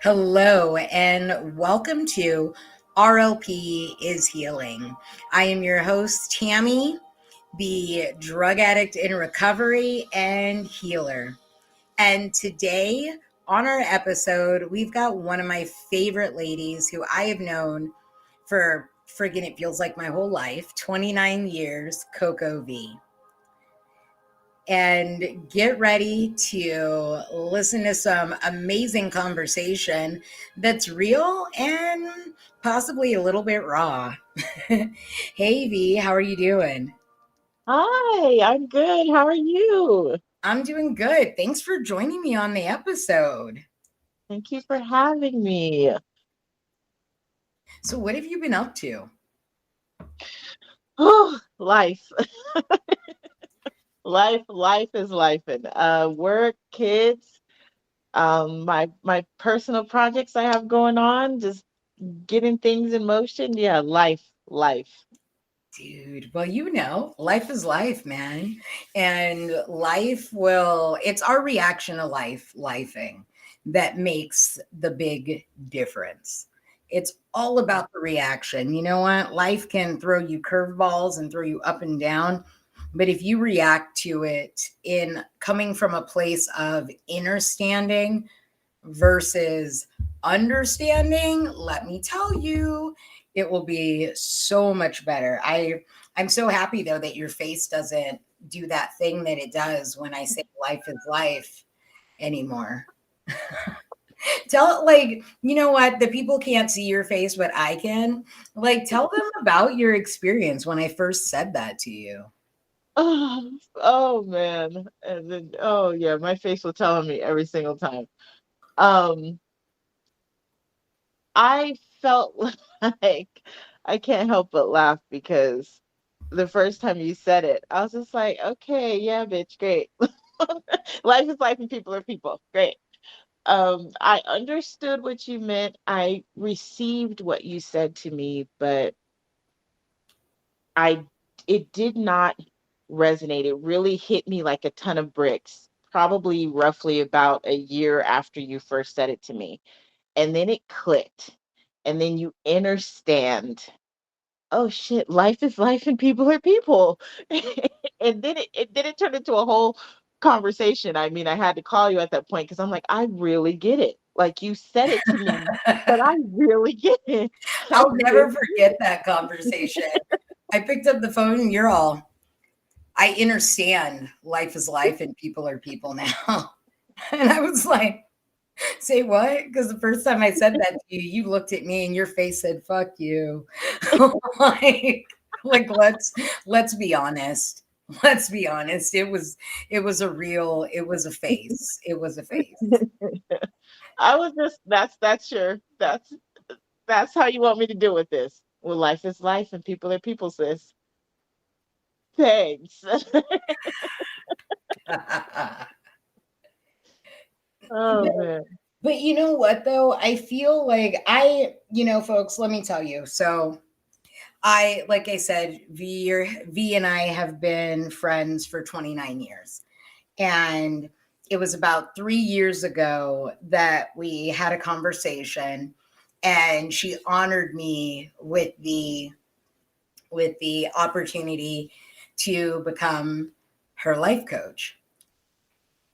Hello, and welcome to RLP is Healing. I am your host, Tammie, the drug addict in recovery and healer. And today on our episode, we've got one of my favorite ladies who I have known for friggin' it feels like my whole life 29 years, CocoV. And get ready to listen to some amazing conversation that's real and possibly a little bit raw. Hey V, how are you doing? Hi, I'm good. How are you? I'm doing good. Thanks for joining me on the episode. Thank you for having me. So, what have you been up to? Oh, life. Life is life. And work, kids, my personal projects I have going on, just getting things in motion. Yeah, life. Dude, well, life is life, man. And it's our reaction to lifing that makes the big difference. It's all about the reaction. You know what? Life can throw you curveballs and throw you up and down. But if you react to it in coming from a place of understanding versus understanding, let me tell you, it will be so much better. I'm so happy though that your face doesn't do that thing that it does when I say life is life anymore. Tell like, you know what? The people can't see your face, but I can. Like tell them about your experience when I first said that to you. Oh man. And then oh yeah, my face will tell me every single time. Um, I felt like I can't help but laugh because the first time you said it, I was just like, okay, yeah, bitch, great. Life is life and people are people. Great. I understood what you meant. I received what you said to me, but I it did not resonate. It really hit me like a ton of bricks, probably roughly about a year after you first said it to me. And then it clicked. And then you understand, oh shit, life is life and people are people. And then it turned into a whole conversation. I mean, I had to call you at that point because I'm like, I really get it. Like you said it to me, but I really get it. I I'll never really get forget that conversation. I picked up the phone and you're all, I understand life is life and people are people now. And I was like, say what? Because the first time I said that to you, you looked at me and your face said, fuck you. like, let's be honest. Let's be honest. It was a face. It was a face. it. I was just that's how you want me to deal with this. Well, life is life and people are people, sis. Thanks. Oh man. But you know what though? I feel like folks, let me tell you. So like I said, V and I have been friends for 29 years. And it was about 3 years ago that we had a conversation and she honored me with the opportunity to become her life coach.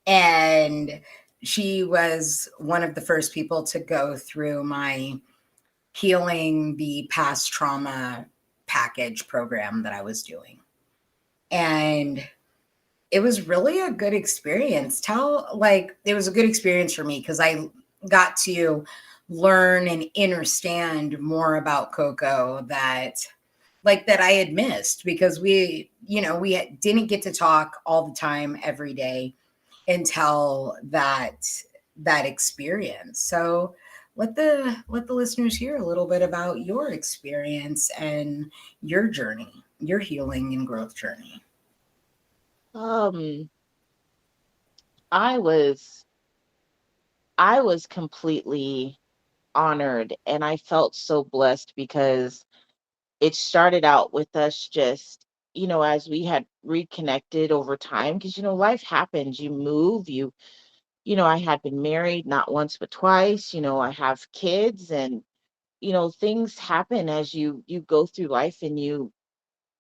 And she was one of the first people to go through my healing the past trauma package program that I was doing. And it was really a good experience. It was a good experience for me because I got to learn and understand more about Coco that I had missed because didn't get to talk all the time every day until that experience. So let the listeners hear a little bit about your experience and your journey, your healing and growth journey. Um, I was I was completely honored and I felt so blessed because it started out with us just, as we had reconnected over time, because life happens, you move, you I had been married not once but twice. I have kids, and things happen as you go through life, and you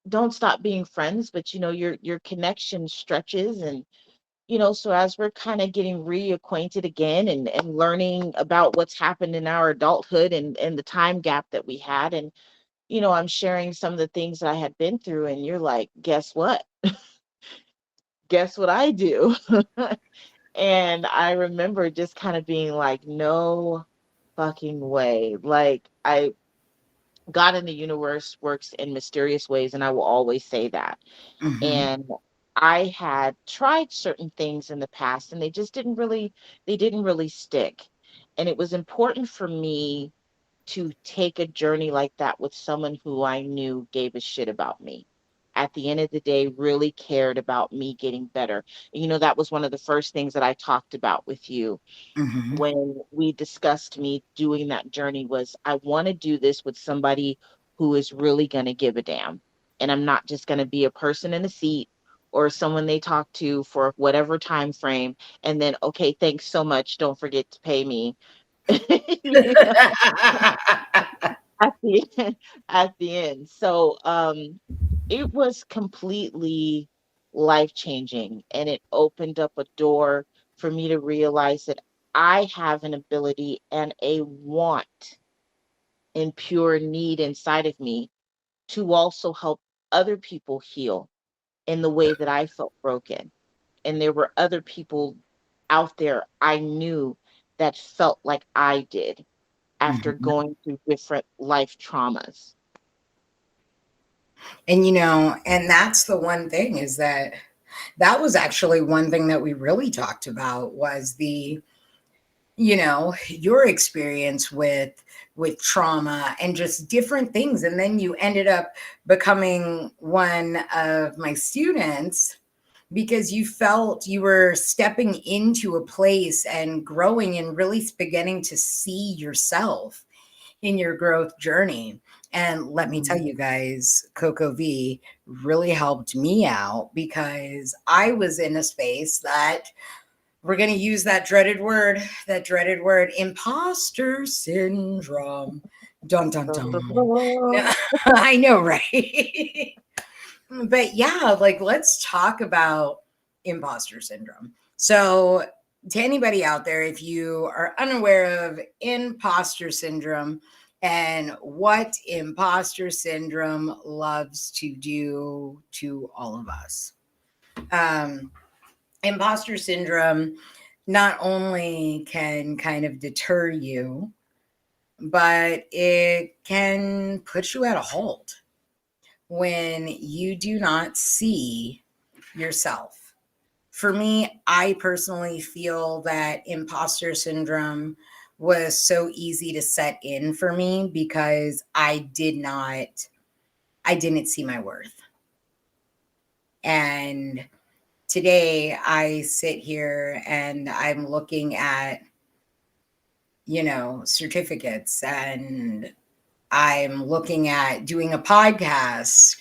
don't stop being friends, but your connection stretches. And so as we're kind of getting reacquainted again, and learning about what's happened in our adulthood, and the time gap that we had, and I'm sharing some of the things that I had been through, and you're like, guess what I do. And I remember just kind of being like, no fucking way. Like, God in the universe works in mysterious ways, and I will always say that. Hmm. And I had tried certain things in the past, and they didn't really stick. And it was important for me to take a journey like that with someone who I knew gave a shit about me. At the end of the day, really cared about me getting better. That was one of the first things that I talked about with you Hmm. when we discussed me doing that journey. Was I want to do this with somebody who is really going to give a damn. And I'm not just going to be a person in a seat or someone they talk to for whatever time frame, and then, okay, thanks so much, don't forget to pay me. You know, at the at the end. So it was completely life changing, and it opened up a door for me to realize that I have an ability and a want and pure need inside of me to also help other people heal in the way that I felt broken. And there were other people out there I knew that felt like I did after Hmm. going through different life traumas. And and that's the one thing, is that that was actually one thing that we really talked about, was your experience with trauma and just different things. And then you ended up becoming one of my students because you felt you were stepping into a place and growing and really beginning to see yourself in your growth journey. And let me tell Mhm. you guys, CocoV really helped me out, because I was in a space that, we're going to use that dreaded word, imposter syndrome. Dun, dun, dun. No, I know, right? But yeah, like, let's talk about imposter syndrome. So, to anybody out there, if you are unaware of imposter syndrome and what imposter syndrome loves to do to all of us, um, imposter syndrome not only can kind of deter you, but it can put you at a halt when you do not see yourself. For me, I personally feel that imposter syndrome was so easy to set in for me because I didn't see my worth. And today I sit here and I'm looking at, certificates, and I'm looking at doing a podcast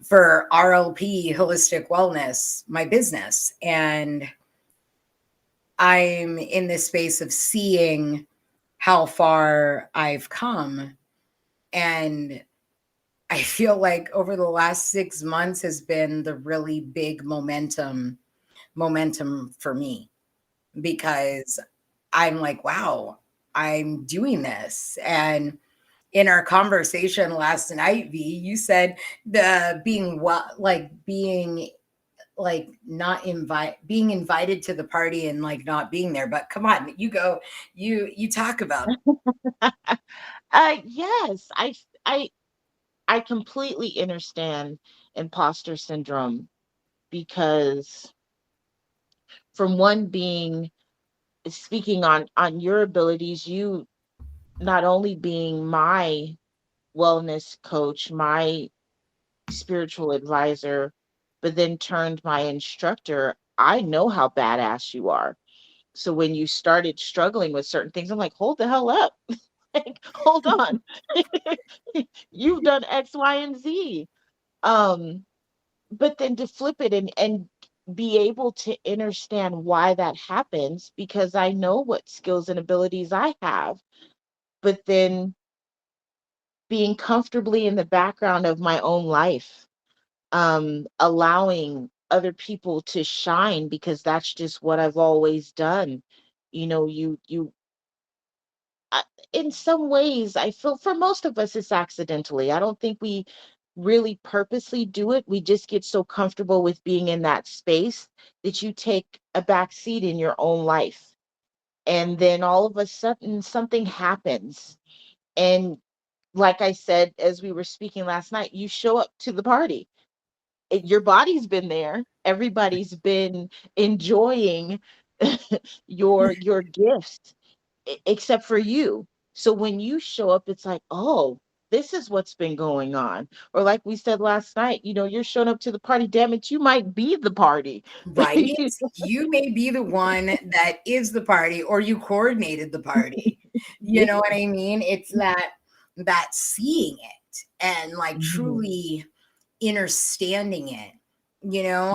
for RLP Holistic Wellness, my business. And I'm in this space of seeing how far I've come. And I feel like over the last 6 months has been the really big momentum for me, because I'm like, wow, I'm doing this. And in our conversation last night, V, you said the being what, like being like not invite being invited to the party and like not being there. But come on, you talk about. Yes, I completely understand imposter syndrome, because from one being speaking on your abilities, you not only being my wellness coach, my spiritual advisor, but then turned my instructor. I know how badass you are. So when you started struggling with certain things, I'm like, hold the hell up. Like, hold on. You've done X, Y, and Z. Um, but then to flip it and be able to understand why that happens because I know what skills and abilities I have, but then being comfortably in the background of my own life, allowing other people to shine because that's just what I've always done. You know, I, in some ways, I feel for most of us, it's accidentally. I don't think we really purposely do it. We just get so comfortable with being in that space that you take a back seat in your own life. And then all of a sudden, something happens. And like I said, as we were speaking last night, you show up to the party. Your body's been there. Everybody's been enjoying your gifts except for you. So when you show up, it's like, oh, this is what's been going on. Or like we said last night, you're showing up to the party. Damn it, you might be the party. Right? You may be the one that is the party or you coordinated the party. You Yeah. know what I mean? It's that seeing it and like Mhm, truly understanding it.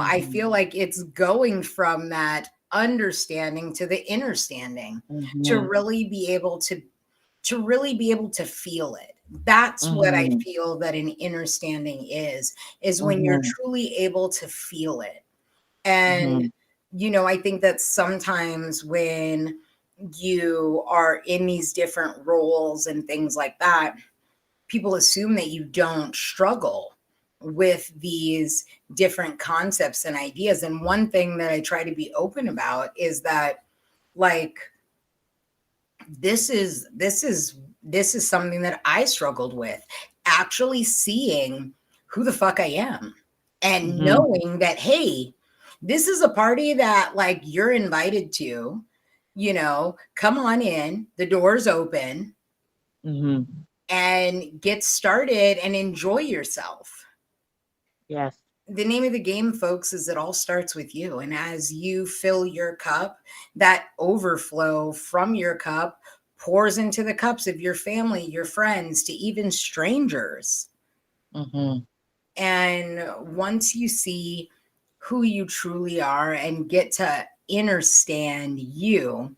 I feel mhm, like it's going from that understanding to the understanding to mhm, really be able to feel it. That's what I mhm, feel that an understanding is when you're mhm, truly able to feel it. And, mhm, I think that sometimes when you are in these different roles and things like that, people assume that you don't struggle with these different concepts and ideas. And one thing that I try to be open about is that, like, this is something that I struggled with, actually seeing who the fuck I am and mhm, knowing that, hey, this is a party that like you're invited to, come on in, the door's open, mhm. and get started and enjoy yourself. Yes. The name of the game, folks, is it all starts with you. And as you fill your cup, that overflow from your cup pours into the cups of your family, your friends, to even strangers. Mhm, And once you see who you truly are and get to understand you,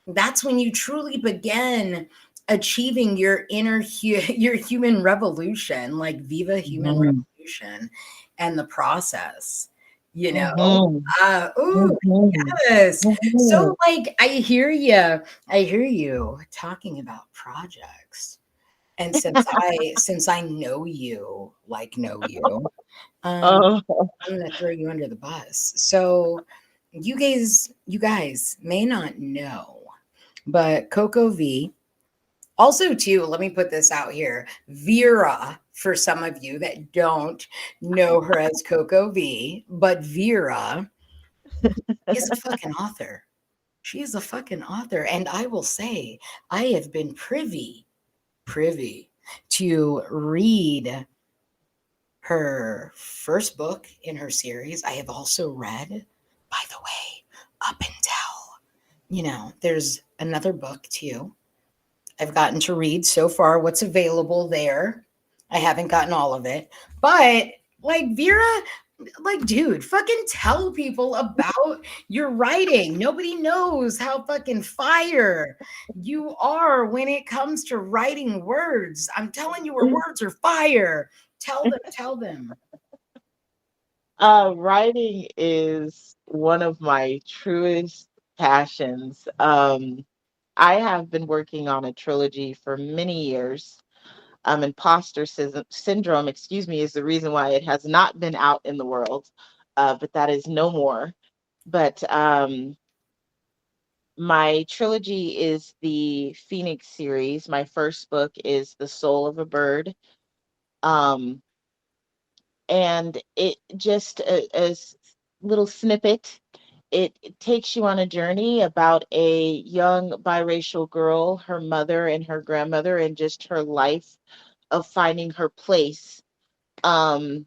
that's when you truly begin achieving your your human revolution, like Viva Human mhm, Revolution and the process, you know? mhm, Ooh, mhm, yes. So mhm. like I hear you talking about projects. And since I know you, um, Oh. I'm gonna throw you under the bus. So you guys may not know, but Coco V, also too, let me put this out here. Vera, for some of you that don't know her as Coco V, but Vera is a fucking author. She is a fucking author. And I will say, I have been privy to read her first book in her series. I have also read, by the way, up until, there's another book too. I've gotten to read so far what's available there. I haven't gotten all of it. But like Vera, like, dude, fucking tell people about your writing. Nobody knows how fucking fire you are when it comes to writing words. I'm telling you, your words are fire. Tell them, tell them. Writing is one of my truest passions. I have been working on a trilogy for many years. Syndrome, excuse me, is the reason why it has not been out in the world, but that is no more. But my trilogy is the Phoenix series. My first book is The Soul of a Bird. Um, and it just a little snippet. It takes you on a journey about a young biracial girl, her mother and her grandmother, and just her life of finding her place um,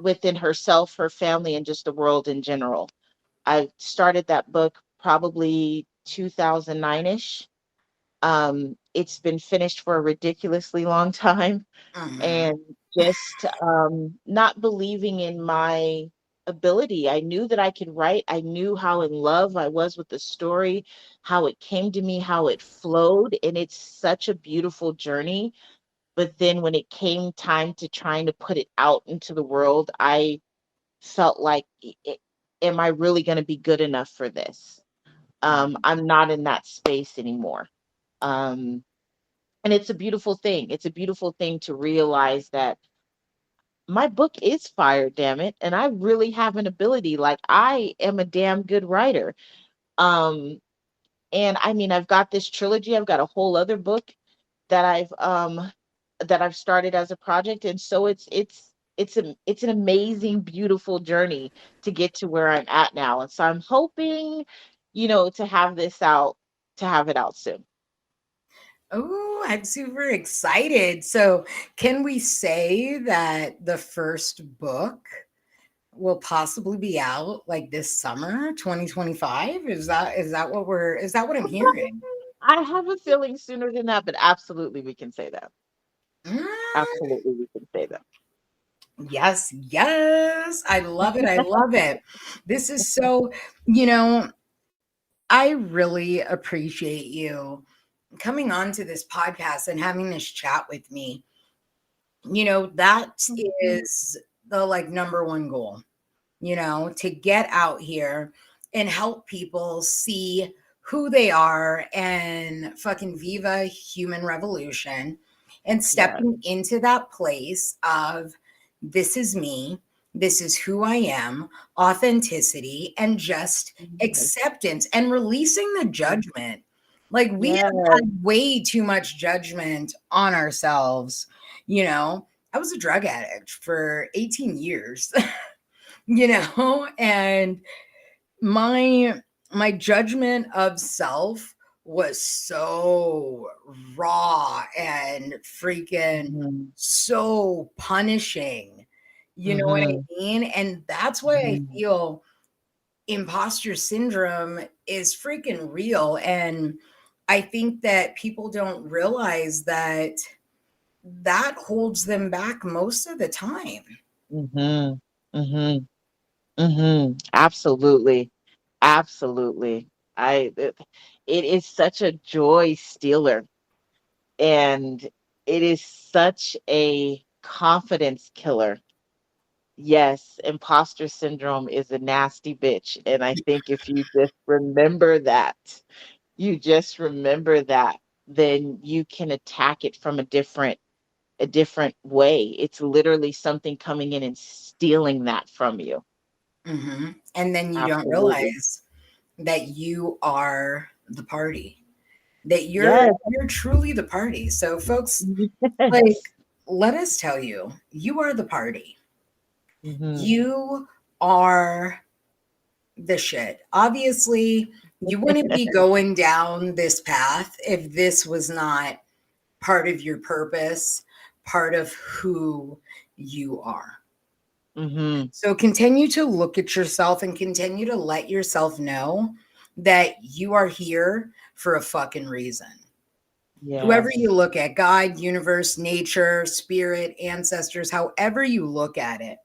within herself, her family, and just the world in general. I started that book probably 2009-ish. It's been finished for a ridiculously long time, Mhm. and just not believing in my ability. I knew that I could write. I knew how in love I was with the story, how it came to me, how it flowed. And it's such a beautiful journey. But then when it came time to trying to put it out into the world, I felt like, am I really going to be good enough for this? I'm not in that space anymore. Um, and it's a beautiful thing. It's a beautiful thing to realize that my book is fire, damn it, and I really have an ability. Like, I am a damn good writer. Um, and I mean, I've got this trilogy. I've got a whole other book that I've started as a project, and so it's an amazing, beautiful journey to get to where I'm at now. And so I'm hoping, to have this out, to have it out soon. Oh, I'm super excited. So, can we say that the first book will possibly be out like this summer, 2025? Is that what I'm hearing? I have a feeling sooner than that, but absolutely we can say that. Mm, Absolutely we can say that. yes, yes. I love it. I love it. This is so, you know, I really appreciate you coming on to this podcast and having this chat with me. That Mhm. is the like number one goal, to get out here and help people see who they are and fucking viva human revolution and Yeah. stepping into that place of this is me, this is who I am, authenticity, and just Yes. acceptance and releasing the judgment. Like we have Yes. had way too much judgment on ourselves. I was a drug addict for 18 years. And my judgment of self was so raw and freaking Mhm. so punishing. You know what I Mhm. mean? And that's why I Mhm. feel imposter syndrome is freaking real. And I think that people don't realize that that holds them back most of the time. Mhm. Mhm. Mhm. Absolutely. Absolutely. I it, it is such a joy stealer, and it is such a confidence killer. Yes, imposter syndrome is a nasty bitch, and I think if you just remember that, then you can attack it from a different way. It's literally something coming in and stealing that from you. And then you don't Absolutely. realize that you are the party, that you're Yes. you're truly the party. So folks, like, Yes. let us tell you, you are the party. Hmm. You are the shit. Obviously, you wouldn't be going down this path if this was not part of your purpose, part of who you are. Hmm. So continue to look at yourself and continue to let yourself know that you are here for a fucking reason. Whoever you Yes. look at, God, universe, nature, spirit, ancestors, however you look at it,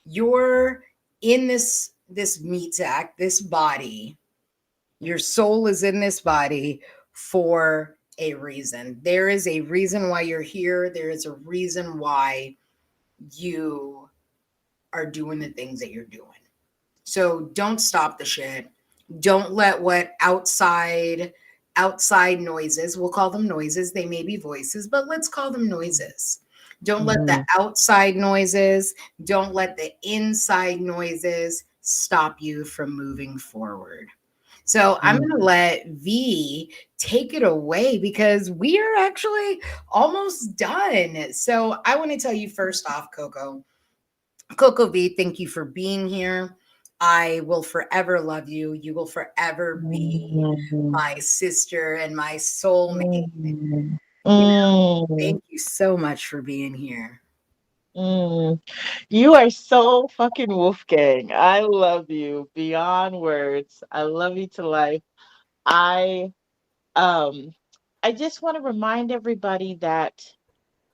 you're in this meat sack, this body. Your soul is in this body for a reason. There is a reason why you're here. There is a reason why you are doing the things that you're doing. So don't stop the shit. Don't let what outside noises, we'll call them noises, they may be voices, but let's call them noises. Don't let the Hmm. outside noises, don't let the inside noises stop you from moving forward. So I'm going to Hmm. let V take it away because we are actually almost done. So I want to tell you first off, CocoV, thank you for being here. I will forever love you. You will forever be my sister and my soulmate. Mm, You know, mm, thank you so much for being here. mm. You are so fucking Wolfgang. I love you beyond words. I love you to life. I um I just want to remind everybody that,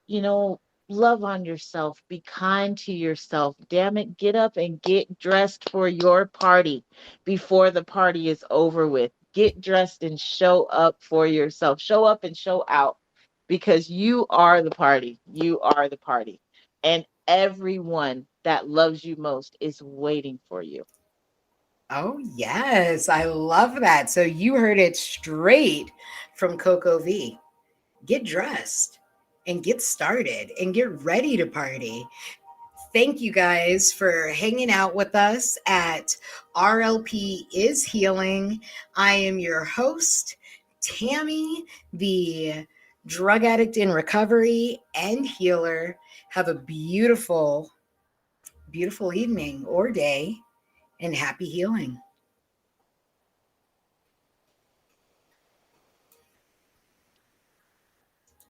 you know, Love on yourself. Be kind to yourself. Damn it, get up and get dressed for your party before the party is over with. Get dressed and show up for yourself. Show up and show out because you are the party. You are the party. And everyone that loves you most is waiting for you. Oh, yes. I love that. So you heard it straight from Coco V. Get dressed and get started and get ready to party. Thank you guys for hanging out with us at RLP is Healing. I am your host, Tammie, the drug addict in recovery and healer. Have a beautiful, beautiful evening or day and happy healing.